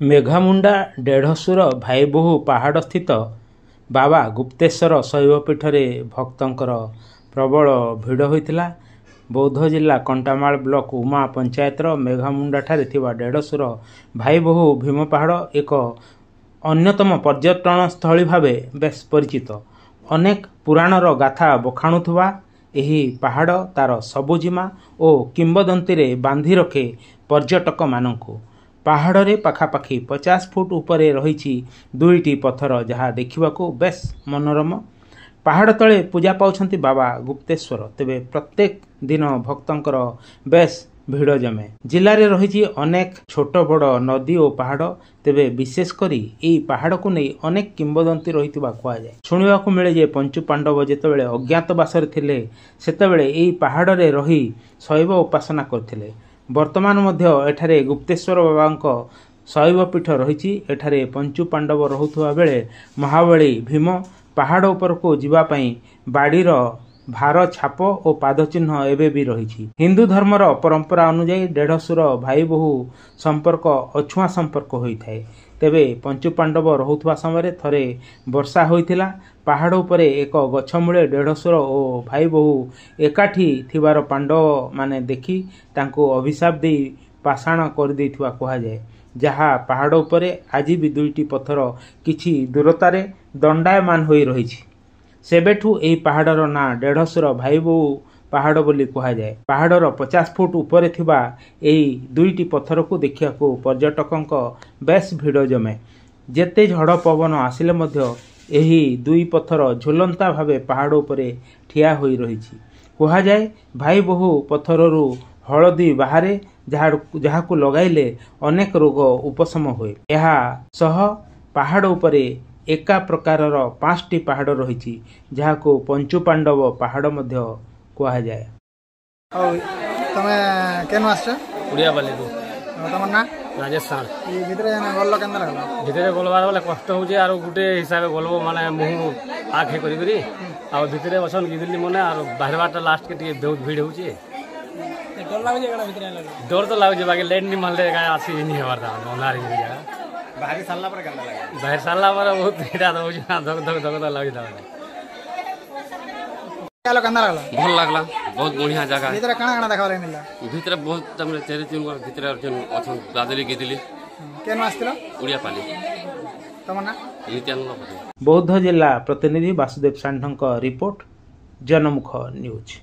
मेघामुंडा डेढ़सुर भाई बोहू पहाड़ स्थित बाबा गुप्तेश्वर शैवपीठ भक्तंकर प्रबल भिड़ होता। बौद्ध जिला कंटामाल ब्लॉक उमा पंचायतर मेघामुंडा ठारे थिबा डेढ़सुर भाई बोहू भीम पहाड़ एक अन्यतम पर्यटन स्थली भावे बेस परिचित। अनेक पुराणर गाथा बखाणुवा एही पहाड़ तार सबुजिमा और किंबदंती रे बांधि रखे पर्यटक मानकु। पहाड़े पाखापाखि 50 फुट उपरे रही दुईटी पत्थर जहाँ देखिबाकू बेस मनोरम। पहाड़ तले पूजा पाउछंती बाबा गुप्तेश्वर। तेबे प्रत्येक दिन भक्तंकर बेस भिड़ जमे। जिले में रही अनेक छोट बड़ नदी और पहाड़। तेबे विशेषकर यही पहाड़ को नहीं अनेक किंबदंती रही कहुए। शुणा मिले जे पंचु पांडव जितेबाला अज्ञातवास थिले सेतेबेले यही पहाड़ रे रही शैव उपासना करथिले। वर्तमान मध्य एठारे गुप्तेश्वर बाबा शैवपीठ रही। एठारे पंचु पांडव रहुथुवा बेले महाबली भीम पहाड़ उपर को जीवापाई बाड़ीर भार छाप और पादचिन्ह एवं भी रही। हिंदू धर्मर परंपरा अनुजाई डेढ़सुर भाई बोहू संपर्क अछुआ संपर्क होता है। तेबे पंचु पांडव रहुथुवा समय थरे वर्षा होइथिला। पहाड़ उपरे एक गछमूले डेढ़सुर और भाई बोहू एकाठी थिबार पांडव माने देखी तांको अभिशाप दे पाषाण कर देथिबा कहा जाए। जहाँ पहाड़ उपरे आज भी दुईटी पत्थर किछि दूरतारे दंडायमान होई रही। सेबेठू एही पहाड़र ना डेढ़सुर भाई बोहू पहाड़ बोली कहा जाए। पहाड़र 50 फुट उपरे थिबा एही दुईटी पत्थर को देखिया को पर्यटकंक बेस भिड़ जमे। जेते झड़ पवन आसिले मध्य एही दुई पत्थर झुलंता भावे पहाड़ उपरे ठिया होई रही। कहा जाए भाई बोहू पत्थररू हलदी बाहरे जहाँ को लगाइले अनेक रोग उपशम हुए। यह सह पहाड़ उपरे एका प्रकारर 5टी पहाड़ रही जहाँ को पंचु पांडव पहाड़ मध्य कहा जाए। तमे केन मास्टर उड़िया बाली को तमर ना राजेश साल ई भितरे गल्लो केन लागला भितरे गलबार वाला कष्ट होजे आरो गुटे हिसाब गलबो माने मुह आखे करी करी आ भितरे बसन गिदली मने आरो बाहरवाटा लास्ट के टिके बहुत भीड़ होजे। डर लागे एकड़ा भितरे लागे डर तो लागे बाकी लाइन नि मानले का आसी नि हेबार दा ओनारी जगह बाहरी सालला पर केन लागे बाहर सालला पर बहुत भीड़ आ होजे ना धक धक धक लागे दा केलो केन लागला भल लागला। बहुत बढ़िया जगह भितरे काना देखाले मिलला भितरे बहुत तमरे तेरे तीन गो भितरे अर्जन अथन दादली गिदली केन मास्टर उड़िया पाली तमर ना बौद्ध जिला प्रतिनिधि वासुदेव षाण्ढ रिपोर्ट जनमुख न्यूज।